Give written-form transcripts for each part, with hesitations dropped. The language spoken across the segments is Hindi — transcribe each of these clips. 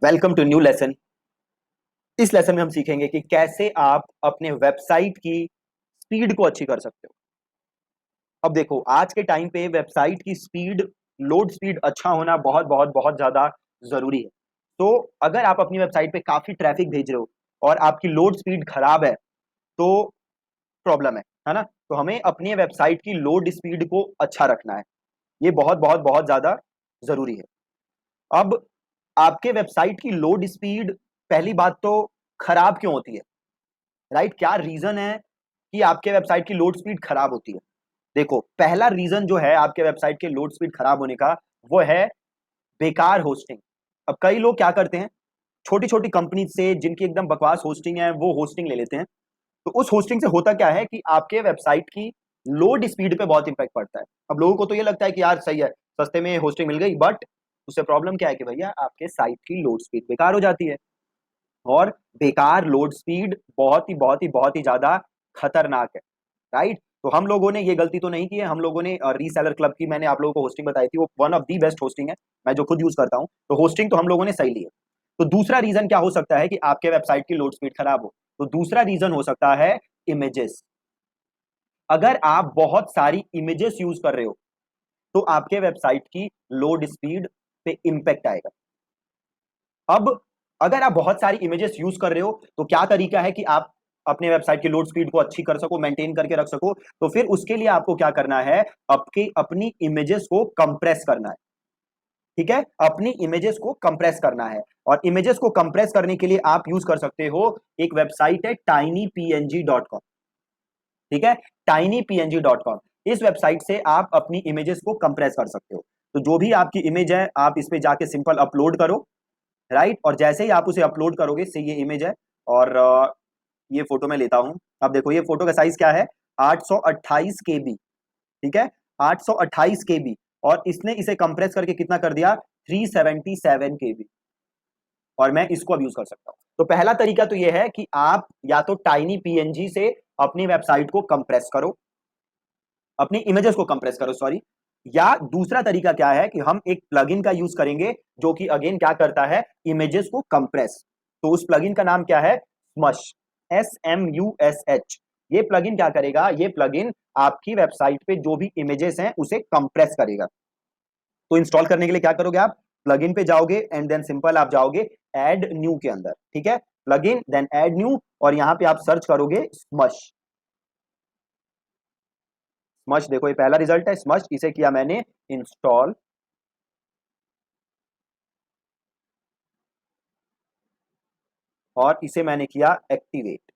Welcome to new lesson. इस लेसन में हम सीखेंगे कि कैसे आप अपने वेबसाइट की स्पीड को अच्छी कर सकते हो। अब देखो, आज के टाइम पे वेबसाइट की स्पीड, लोड स्पीड अच्छा होना बहुत बहुत बहुत ज्यादा जरूरी है। तो अगर आप अपनी वेबसाइट पे काफी ट्रैफिक भेज रहे हो और आपकी लोड स्पीड खराब है तो प्रॉब्लम है ना। तो हमें अपनी वेबसाइट की लोड स्पीड को अच्छा रखना है। ये बहुत बहुत बहुत ज्यादा जरूरी है। अब आपके वेबसाइट की लोड स्पीड, पहली बात तो खराब क्यों होती है, राइट? क्या रीजन है कि आपके वेबसाइट की लोड स्पीड खराब होती है? देखो, पहला रीजन जो है आपके वेबसाइट के लोड स्पीड खराब होने का, वो है बेकार होस्टिंग। अब कई लोग क्या करते हैं, छोटी छोटी कंपनी से जिनकी एकदम बकवास होस्टिंग है वो होस्टिंग ले लेते हैं। तो उस होस्टिंग से होता क्या है कि आपके वेबसाइट की लोड स्पीड पे बहुत इंपैक्ट पड़ता है। अब लोगों को तो ये लगता है कि यार सही है, सस्ते में होस्टिंग मिल गई, बट उससे प्रॉब्लम क्या है कि भैया आपके साइट की लोड स्पीड बेकार हो जाती है। और बेकार लोड स्पीड बहुत ही ज्यादा खतरनाक है, राइट? तो हम लोगों ने ये गलती तो नहीं की है। हम लोगों ने रीसेलर क्लब की, मैंने आप लोगों को होस्टिंग बताई थी, वो one of the best hosting है, मैं जो खुद यूज करता हूं। तो होस्टिंग तो हम लोगों ने सही ली है। तो दूसरा रीजन क्या हो सकता है कि आपके वेबसाइट की लोड स्पीड खराब हो? तो दूसरा रीजन हो सकता है इमेजेस। अगर आप बहुत सारी इमेजेस यूज कर रहे हो तो आपके वेबसाइट की लोड स्पीड पे इंपैक्ट आएगा। अब अगर आप बहुत सारी इमेजेस यूज कर रहे हो तो क्या तरीका है कि आप अपने वेबसाइट की लोड स्पीड को अच्छी कर सको, मेंटेन करके रख सको? तो फिर उसके लिए आपको क्या करना है, आपकी अपनी इमेजेस को कंप्रेस करना है। ठीक है, अपनी इमेजेस को कंप्रेस करना है। और इमेजेस को कंप्रेस करने के लिए आप यूज कर सकते हो, एक वेबसाइट है tinypng.com। ठीक है, tinypng.com। इस वेबसाइट से आप अपनी इमेजेस को कंप्रेस कर सकते हो। तो जो भी आपकी इमेज है, आप इस पे जाके सिंपल अपलोड करो, राइट? और जैसे ही आप उसे अपलोड करोगे, से ये इमेज है। और ये फोटो मैं लेता हूं। अब देखो, ये फोटो का साइज क्या है, 828 केबी। ठीक है, 828 केबी। और इसने इसे कंप्रेस करके कितना कर दिया, 377 केबी। और मैं इसको अब यूज कर सकता हूं। तो पहला तरीका तो ये है कि आप या तो टाइनी पीएनजी से अपनी वेबसाइट को कंप्रेस करो, अपनी इमेजेस को कंप्रेस करो, सॉरी। या दूसरा तरीका क्या है कि हम एक प्लगइन का यूज करेंगे जो कि अगेन क्या करता है, इमेजेस को कंप्रेस। तो उस प्लगइन का नाम क्या है, स्मश, SMUSH। ये प्लगइन क्या करेगा, ये प्लगइन आपकी वेबसाइट पे जो भी इमेजेस हैं उसे कंप्रेस करेगा। तो इंस्टॉल करने के लिए क्या करोगे, आप प्लगइन पे जाओगे एंड देन सिंपल आप जाओगे ऐड न्यू के अंदर। ठीक है, प्लगइन देन ऐड न्यू, और यहां पे आप सर्च करोगे स्मश। स्मश, देखो ये पहला रिजल्ट है स्मश, इसे किया मैंने इंस्टॉल। और इसे मैंने किया एक्टिवेट।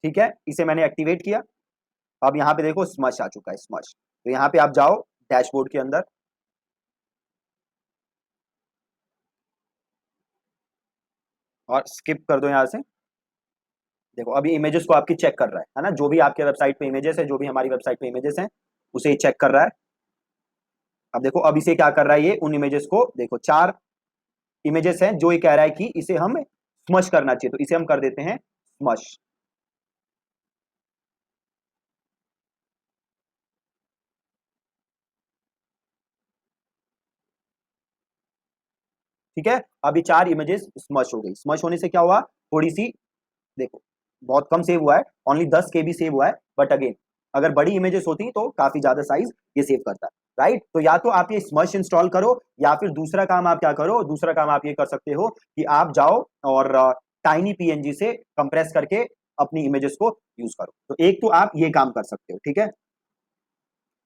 ठीक है, इसे मैंने एक्टिवेट किया। अब यहां पे देखो स्मश आ चुका है, स्मश। तो यहां पे आप जाओ डैशबोर्ड के अंदर, और स्किप कर दो यहां से। देखो अभी इमेजेस को आपकी चेक कर रहा है ना, जो भी आपके वेबसाइट पे इमेजेस है, जो भी हमारी वेबसाइट पे इमेजेस हैं, उसे ही चेक कर रहा है। अब देखो, अब इसे क्या कर रहा है, ये उन इमेजेस को देखो, 4 इमेजेस हैं जो ये कह रहा है कि इसे हम स्मश करना चाहिए, तो इसे हम कर देते हैं स्मश। ठीक है, अभी 4 इमेजेस स्मश हो गई। स्मश होने से क्या हुआ, थोड़ी सी, देखो बहुत कम सेव हुआ है, ओनली 10 केबी सेव हुआ है। बट अगेन, अगर बड़ी इमेजेस होती तो काफी ज्यादा साइज ये सेव करता है, राइट? तो या तो आप ये स्मश इंस्टॉल करो, या फिर दूसरा काम आप क्या करो, दूसरा काम आप ये कर सकते हो कि आप जाओ और टाइनी पीएनजी से कंप्रेस करके अपनी इमेजेस को यूज करो। तो एक तो आप ये काम कर सकते हो, ठीक है।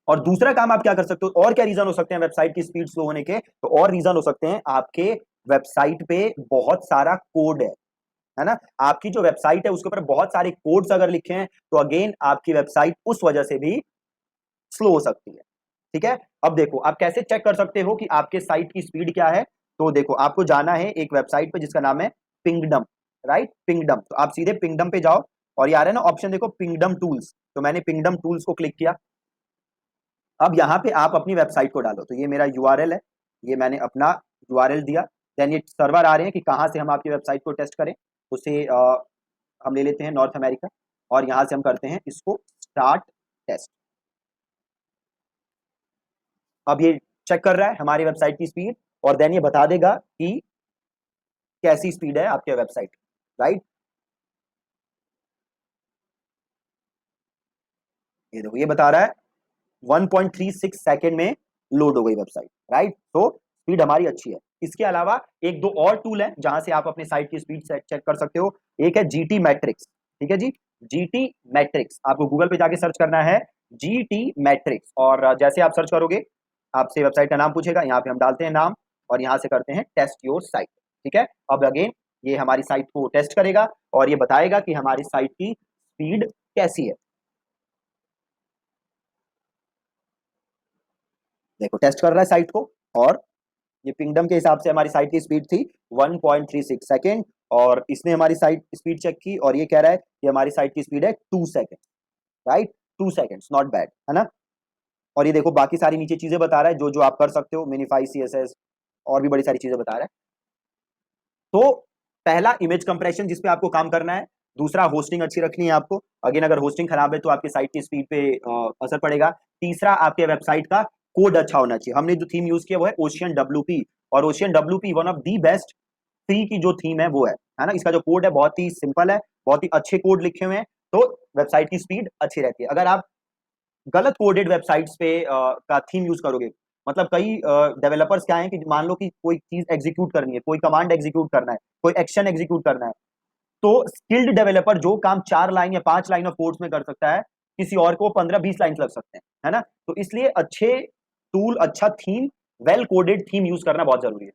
और दूसरा काम आप क्या कर सकते हो, और क्या रीजन हो सकते हैं वेबसाइट की स्पीड स्लो होने के? तो और रीजन हो सकते हैं, आपके वेबसाइट पे बहुत सारा कोड है ना। आपकी जो वेबसाइट है उसके ऊपर बहुत सारे कोड्स अगर लिखे हैं तो अगेन आपकी वेबसाइट उस वजह से भी स्लो हो सकती है। ठीक है, अब देखो आप कैसे चेक कर सकते हो कि आपके साइट की स्पीड क्या है। तो देखो, आपको जाना है एक वेबसाइट पे जिसका नाम है पिंगडम, राइट? पिंगडम, तो आप सीधे पिंगडम पे जाओ, और यार है ना ऑप्शन देखो, पिंगडम टूल्स। तो मैंने पिंगडम टूल्स को क्लिक किया। अब यहाँ पे आप अपनी वेबसाइट को डालो। तो ये मेरा यूआरएल है, ये मैंने अपना यूआरएल दिया। देन ये सर्वर आ रहे हैं कि कहाँ से हम आपकी वेबसाइट को टेस्ट करें। उसे हम ले लेते हैं नॉर्थ अमेरिका, और यहाँ से हम करते हैं इसको स्टार्ट टेस्ट। अब ये चेक कर रहा है हमारी वेबसाइट की स्पीड, और देन ये बता देगा कि कैसी स्पीड है आपके वेबसाइट, राइट। ये देखो ये बता रहा है 1.36 सेकेंड में लोड हो गई वेबसाइट, राइट। तो स्पीड हमारी अच्छी है। इसके अलावा एक दो और टूल है जहां से आप अपने साइट की स्पीड चेक कर सकते हो। एक है जीटी मैट्रिक्स, ठीक है जी, जीटी मैट्रिक्स। आपको गूगल पे जाके सर्च करना है जीटी मैट्रिक्स, और जैसे आप सर्च करोगे आपसे वेबसाइट का नाम पूछेगा, यहाँ पे हम डालते हैं नाम और यहाँ से करते हैं टेस्ट योर साइट, ठीक है। अब अगेन ये हमारी साइट को टेस्ट करेगा और ये बताएगा कि हमारी साइट की स्पीड कैसी है। देखो टेस्ट कर रहा है साइट को, और ये पिंगडम के हिसाब से हमारी साइट की स्पीड थी 1.36 सेकेंड, और इसने हमारी साइट स्पीड चेक की और ये कह रहा है कि हमारी साइट की स्पीड है 2 second, right. 2 seconds, not bad, है ना। और ये देखो बाकी सारी नीचे चीजें बता रहा है जो जो आप कर सकते हो, मिनिफाई सीएसएस और भी बड़ी सारी चीजें बता रहा है। तो पहला इमेज कंप्रेशन जिस पे आपको काम करना है, दूसरा होस्टिंग अच्छी रखनी है आपको, अगेन अगर होस्टिंग खराब है तो आपकी साइट की स्पीड पे असर पड़ेगा। तीसरा आपके वेबसाइट का कोड अच्छा होना चाहिए। हमने जो थीम यूज किया वो है ओशियन डब्ल्यूपी, और ocean WP one of the best free की जो थीम है वो है ना। इसका जो कोड है बहुत ही सिंपल है, बहुत ही अच्छे कोड लिखे हुए हैं, तो वेबसाइट की स्पीड अच्छी रहती है। अगर आप गलत कोडेड वेबसाइट्स पे का थीम यूज करोगे, मतलब कई डेवलपर्स क्या है कि मान लो कि कोई चीज एग्जीक्यूट करनी है, कोई कमांड एग्जीक्यूट करना है, कोई एक्शन एग्जीक्यूट करना है, तो स्किल्ड डेवलपर जो काम 4 लाइन या 5 लाइन ऑफ कोड्स में कर सकता है, किसी और को 15-20 लाइन लग सकते हैं, है ना। तो इसलिए अच्छे टूल, अच्छा theme, well coded theme use करना बहुत जरूरी है।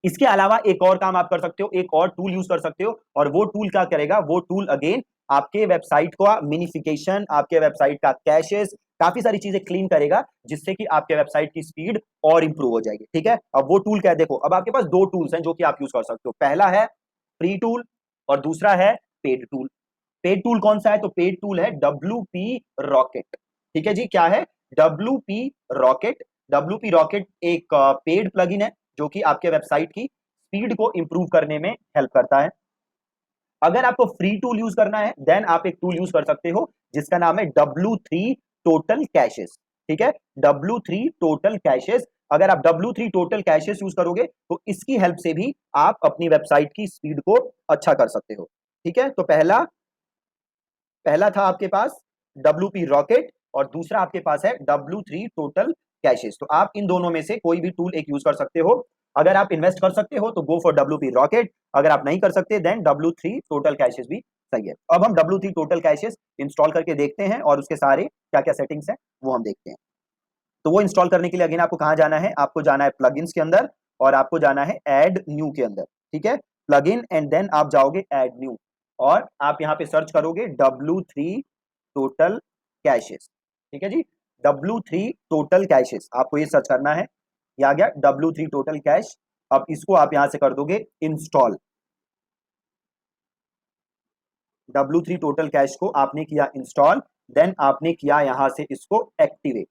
इसके अलावा एक और काम आप कर सकते हो, एक और टूल यूज कर सकते हो, और वो टूल क्या करेगा, वो टूल अगेन आपके वेबसाइट का मिनिफिकेशन, आपके वेबसाइट का कैशेस, काफी सारी चीजें क्लीन करेगा, जिससे कि आपके वेबसाइट की स्पीड और इंप्रूव हो जाएगी, ठीक है। अब वो टूल क्या है, देखो अब आपके पास दो टूल्स हैं जो कि आप यूज कर सकते हो। पहला है फ्री टूल और दूसरा है पेड टूल। पेड टूल कौन सा है, तो पेड टूल है WP रॉकेट, ठीक है जी। क्या है WP रॉकेट? WP रॉकेट एक पेड प्लगइन है जो कि आपके वेबसाइट की स्पीड को इंप्रूव करने में हेल्प करता है। अगर आपको फ्री टूल यूज करना है देन आप एक टूल यूज कर सकते हो जिसका नाम है W3 टोटल कैशेस, ठीक है। W3 टोटल कैशेस, अगर आप W3 टोटल कैशेस यूज करोगे तो इसकी हेल्प से भी आप अपनी वेबसाइट की स्पीड को अच्छा कर सकते हो, ठीक है। तो पहला पहला था आपके पास WP रॉकेट और दूसरा आपके पास है W3 टोटल कैशेस। तो आप इन दोनों में से कोई भी टूल एक यूज कर सकते हो। अगर आप इन्वेस्ट कर सकते हो तो गो फॉर WP रॉकेट, अगर आप नहीं कर सकते देन W3 टोटल कैशेस भी सही है। अब हम W3 टोटल कैशेस इंस्टॉल करके देखते हैं और उसके सारे क्या क्या सेटिंग्स हैं वो हम देखते हैं। तो वो इंस्टॉल करने के लिए अगेन आपको कहां जाना है, आपको जाना है प्लगइन्स के अंदर और आपको जाना है ऐड न्यू के अंदर, ठीक है। प्लगइन एंड देन आप जाओगे ऐड न्यू और आप यहां पे सर्च करोगे W3 टोटल कैशेस, ठीक है जी। W3 टोटल कैशेस आपको ये सर्च करना है, ये आ गया W3 टोटल कैश। अब इसको आप यहां से कर दोगे इंस्टॉल। W3 टोटल कैश को आपने किया इंस्टॉल, देन आपने किया यहां से इसको एक्टिवेट,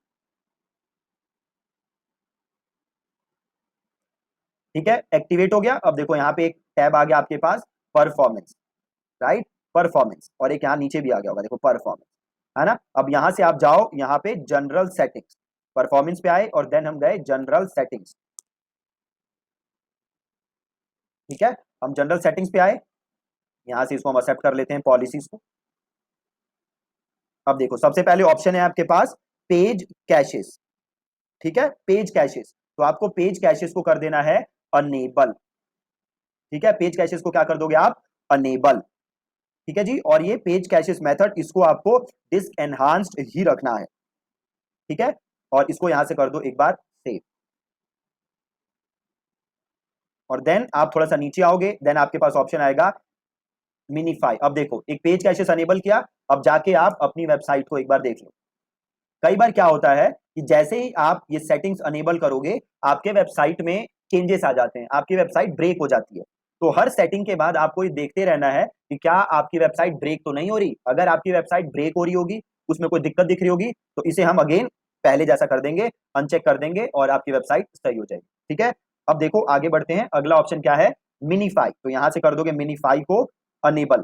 ठीक है। एक्टिवेट हो गया। अब देखो यहाँ पे एक टैब आ गया आपके पास परफॉर्मेंस, राइट, परफॉर्मेंस, और एक यहाँ नीचे भी आ गया होगा देखो परफॉर्मेंस, है ना। अब यहां से आप जाओ यहाँ पे जनरल सेटिंग्स, परफॉर्मेंस पे आए और देन हम गए जनरल सेटिंग्स, ठीक है। हम जनरल सेटिंग्स पे आए, यहां से इसको हम एक्सेप्ट कर लेते हैं पॉलिसीज को। अब देखो सबसे पहले ऑप्शन है आपके पास पेज कैशेस, ठीक है, पेज कैशेस। तो आपको पेज कैशेस को कर देना है अनेबल, ठीक है। पेज कैशेस को क्या कर दोगे आप, अनेबल, ठीक है जी। और ये पेज कैशेस मेथड इसको आपको डिस्क एनहांस्ड ही रखना है, ठीक है। और इसको यहां से कर दो एक बार सेव, और देन आप थोड़ा सा नीचे आओगे, देन आपके पास ऑप्शन आएगा मिनीफाई। अब देखो एक पेज कैशेस अनेबल किया, अब जाके आप अपनी वेबसाइट को एक बार देख लो। कई बार क्या होता है कि जैसे ही आप ये सेटिंग्स अनेबल करोगे आपके वेबसाइट में चेंजेस आ जाते हैं, आपकी वेबसाइट ब्रेक हो जाती है। तो हर सेटिंग के बाद आपको ये देखते रहना है कि क्या आपकी वेबसाइट ब्रेक तो नहीं हो रही। अगर आपकी वेबसाइट ब्रेक हो रही होगी, उसमें कोई दिक्कत दिख रही होगी, तो इसे हम अगेन पहले जैसा कर देंगे, अनचेक कर देंगे और आपकी वेबसाइट सही हो जाएगी, ठीक है। अब देखो आगे बढ़ते हैं, अगला ऑप्शन क्या है, मिनीफाई। तो यहां से कर दोगे मिनीफाई को अनेबल।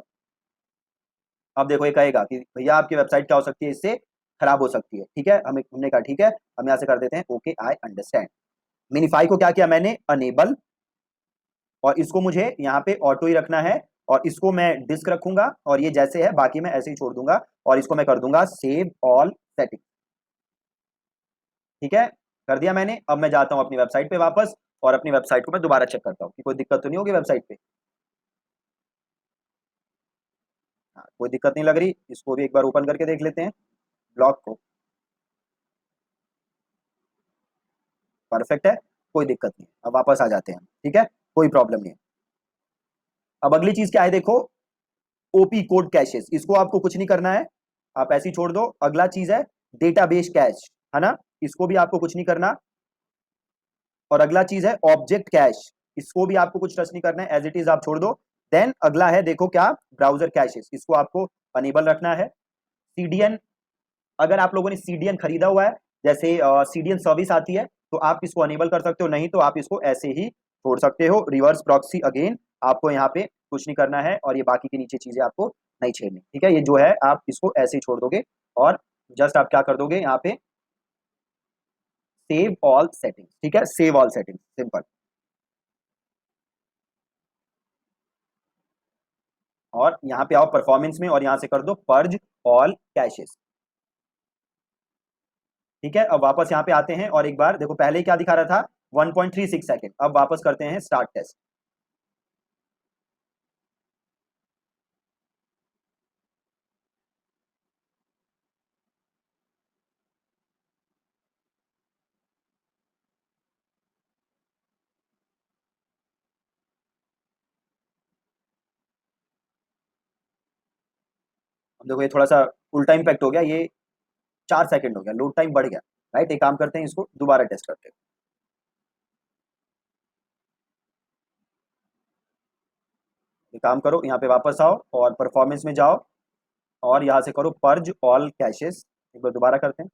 अब देखो ये कहेगा कि भैया आपकी वेबसाइट क्या हो सकती है इससे खराब हो सकती है। ठीक है, हमने कहा ठीक है, हम यहाँ से कर देते हैं ओके आई अंडरस्टैंड। मिनिफाई को क्या किया मैंने, अनेबल, और इसको मुझे यहाँ पे ऑटो ही रखना है, और इसको मैं डिस्क रखूंगा, और ये जैसे है बाकी मैं ऐसे ही छोड़ दूंगा, और इसको मैं कर दूंगा सेव ऑल सेटिंग। ठीक है, कर दिया मैंने। अब मैं जाता हूं अपनी वेबसाइट पे वापस, और अपनी वेबसाइट को मैं दोबारा चेक करता हूँ कि कोई दिक्कत तो नहीं होगी वेबसाइट पे। हाँ, कोई दिक्कत नहीं लग रही। इसको भी एक बार ओपन करके देख लेते हैं, ब्लॉग को। परफेक्ट है, कोई दिक्कत नहीं। अब वापस आ जाते हैं, ठीक है, कोई प्रॉब्लम नहीं है। अब अगली चीज क्या है देखो, ओपी कोड कैशेस, इसको आपको कुछ नहीं करना है, आप ऐसे ही छोड़ दो। अगला चीज है डेटाबेस कैश, है ना, इसको भी आपको कुछ नहीं करना। और अगला चीज है ऑब्जेक्ट कैश, इसको भी आपको कुछ टच नहीं करना है, एज इट इज आप छोड़ दो। देन अगला है देखो क्या, ब्राउजर कैशेस, इसको आपको अनेबल रखना है। सीडीएन, अगर आप लोगों ने सीडीएन खरीदा हुआ है, जैसे सीडीएन सर्विस आती है, तो आप इसको अनेबल कर सकते हो, नहीं तो आप इसको ऐसे ही छोड़ सकते हो। रिवर्स प्रॉक्सी अगेन आपको यहाँ पे कुछ नहीं करना है, और ये बाकी की नीचे चीजें आपको नहीं छेड़नी। ठीक है, ये जो है आप इसको ऐसे ही छोड़ दोगे, और जस्ट आप क्या कर दोगे यहाँ पे, सेव ऑल सेटिंग्स। ठीक है, सेव ऑल सेटिंग्स, सिंपल। और यहाँ पे आओ परफॉर्मेंस में, और यहाँ से कर दो पर्ज ऑल कैशेस। ठीक है, अब वापस यहाँ पे आते हैं, और एक बार देखो पहले क्या दिखा रहा था, 1.36 सेकेंड। अब वापस करते हैं स्टार्ट टेस्ट। अब देखो ये थोड़ा सा उल्टा इम्पैक्ट हो गया, ये 4 सेकंड हो गया, लोड टाइम बढ़ गया। राइट, एक काम करते हैं, इसको दोबारा टेस्ट करते हैं। एक काम करो, यहाँ पे वापस आओ और परफॉर्मेंस में जाओ, और यहाँ से करो पर्ज ऑल कैशेस। एक बार दोबारा करते हैं,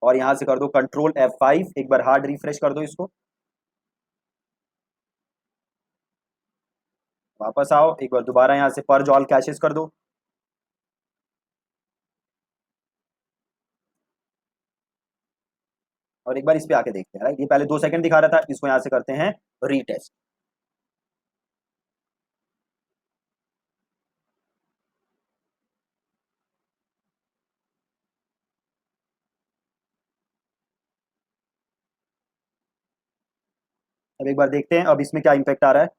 और यहाँ से कर दो कंट्रोल F5, एक बार हार्ड रिफ्रेश कर दो इसको। वापस आओ, एक बार दोबारा यहाँ से पर्ज ऑल कैशेस कर दो। और एक बार इस पे आके देखते हैं। राइट, ये पहले 2 सेकंड दिखा रहा था, इसको यहाँ से करते हैं रीटेस्ट। अब एक बार देखते हैं अब इसमें क्या इम्पैक्ट आ रहा है।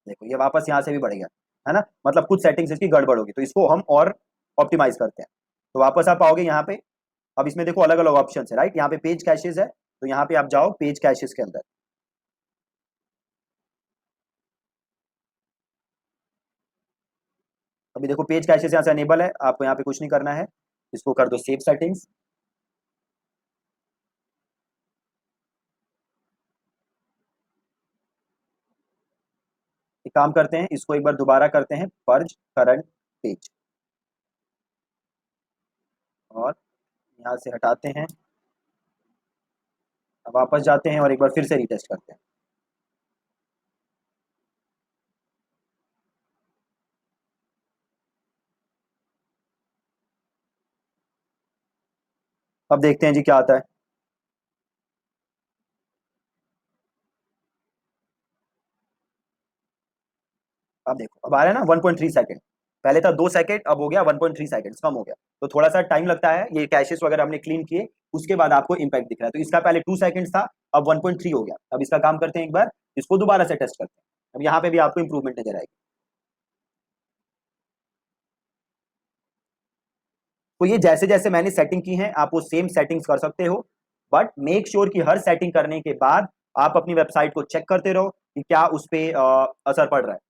देखो ये वापस यहाँ से भी बढ़ गया, है ना, मतलब कुछ सेटिंग्स इसकी गड़बड़ होगी, तो इसको हम और ऑप्टिमाइज करते हैं। तो वापस आप आओगे यहाँ पे, अब इसमें देखो अलग अलग ऑप्शन है। राइट, यहाँ पे पेज कैशेज है, तो यहाँ पे आप जाओ पेज कैशेज के अंदर। अभी देखो पेज कैशेज यहाँ से अनेबल है, आपको यहाँ पे कुछ नहीं करना है, इसको कर दो सेव सेटिंग्स। एक काम करते हैं, इसको एक बार दोबारा करते हैं पर्ज करंट पेज, और यहाँ से हटाते हैं। अब वापस जाते हैं और एक बार फिर से रीटेस्ट करते हैं। अब देखते हैं जी क्या आता है। अब देखो अब आ रहा है ना 1.3 सेकेंड, पहले था 2 सेकेंड, अब हो गया 1.3 सेकेंड, कम हो गया। तो थोड़ा सा टाइम लगता है, ये कैशेस वगैरह हमने क्लीन किए, उसके बाद आपको इम्पैक्ट दिख रहा है। तो इसका पहले 2 सेकेंड था, अब 1.3 हो गया। अब इसका काम करते हैं, एक बार इसको दोबारा से टेस्ट करते हैं। अब यहाँ पे भी आपको इंप्रूवमेंट नजर आएगी। तो ये जैसे जैसे मैंने सेटिंग की है, आप वो सेम सेटिंग्स कर सकते हो, बट मेक श्योर कि हर सेटिंग करने के बाद आप अपनी वेबसाइट को चेक करते रहो कि क्या उस पर असर पड़ रहा है।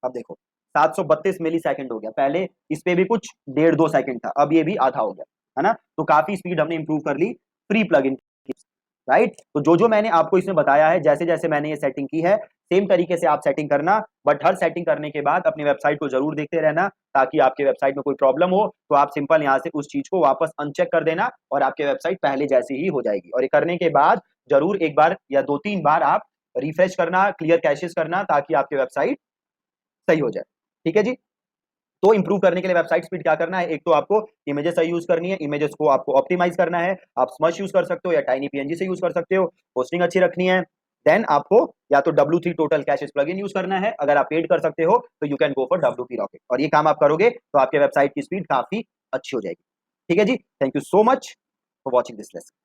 अब देखो 732 मिली सेकंड हो गया, पहले इस पे भी कुछ 1.5-2 सेकंड था, अब ये भी आधा हो गया, है ना। तो काफी स्पीड हमने इंप्रूव कर ली फ्री प्लगइन की। राइट, तो जो जो मैंने आपको इसमें बताया है, जैसे जैसे मैंने ये सेटिंग की है, सेम तरीके से आप सेटिंग करना, बट हर सेटिंग करने के बाद अपनी वेबसाइट को जरूर देखते रहना, ताकि आपके वेबसाइट में कोई प्रॉब्लम हो तो आप सिंपल यहाँ से उस चीज को वापस अनचेक कर देना, और आपके वेबसाइट पहले जैसी ही हो जाएगी। और ये करने के बाद जरूर एक बार या 2-3 बार आप रिफ्रेश करना, क्लियर कैशेस करना, ताकि आपकी वेबसाइट सही हो जाए। ठीक है जी। तो इंप्रूव करने के लिए वेबसाइट स्पीड क्या करना है, एक तो आपको इमेजेस सही यूज करनी है, इमेजेस को आपको ऑप्टिमाइज करना है, आप स्मश यूज कर सकते हो या टाइनी पीएनजी से यूज कर सकते हो, होस्टिंग अच्छी रखनी है, देन आपको या तो W3 total caches plugin use करना है, अगर आप पेड कर सकते हो तो you can go for WP rocket, और ये काम आप करोगे तो आपके वेबसाइट की स्पीड काफी अच्छी हो जाएगी। ठीक है जी, thank you so much for watching this lesson.